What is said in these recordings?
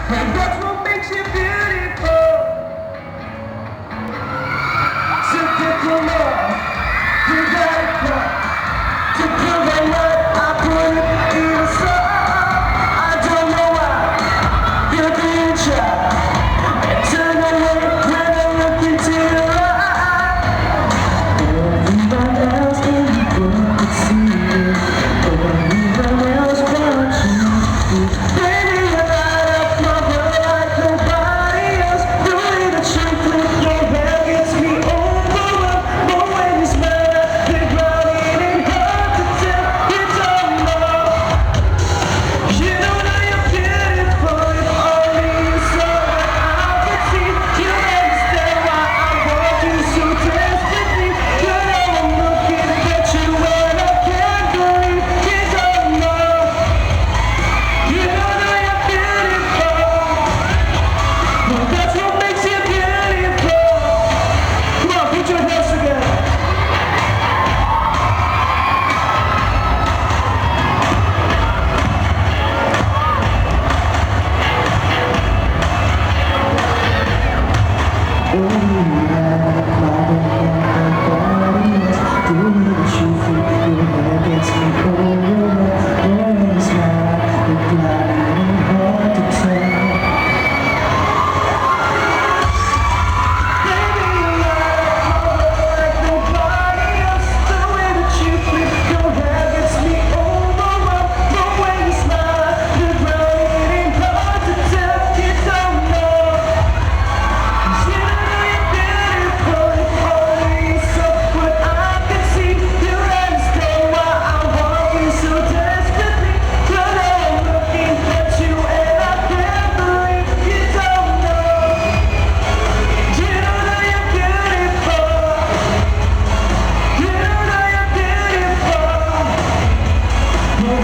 And that's what makes you beautiful. So take a look, you got it done. To prove that what I put it in a song. I don't know why you're being shy. And turn away when I look into your eyes. Everyone else in the world could see it, but everyone else wants you. Baby, you're out of my world like nobody else. The way that you flip your hair gets me overwhelmed. But when you smile, the ground it ain't hard to tell. You don't know. You know that you're beautiful. If only you saw what I could see, you'd understand why I want you so desperately. You know I'm looking at you and I can't believe you don't know. You know that you're beautiful. Well, that's what makes you beautiful. Come on, put your hands together.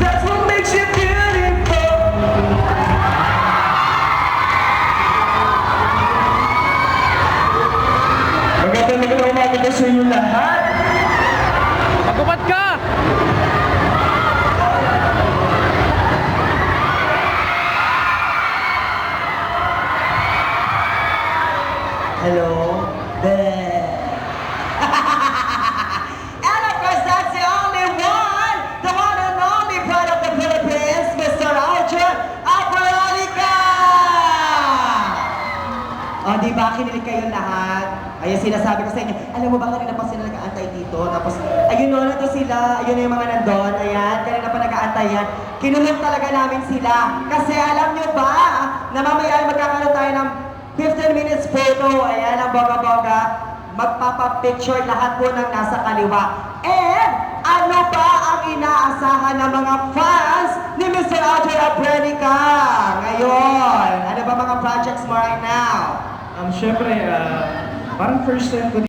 That's what makes you beautiful. Magandang umaga po sa inyo lahat. Magubad ka! Hello there. And of course, that's the only one, the one and only pride of the Philippines, Mr. Arjun Abrolica! O, di ba, kinilig kayo lahat? Ayun, sinasabi ko sa inyo, alam mo ba, kanina pa sila nag-aantay dito, tapos, ayun o, nandito sila, ayun yung mga nandun, ayan, kanina pa nag-aantay yan. Kinulong talaga namin sila, kasi alam nyo ba, na mamaya ay magkakaroon tayo ng 15 minutes photo, ayan, ang boga-boga, magpapapicture lahat po ng nasa kaliwa. And, ano ba ang inaasahan ng mga fans ni Mr. Arjun Abrolica ngayon? Ano ba mga projects mo right now? Siyempre, parang first time ko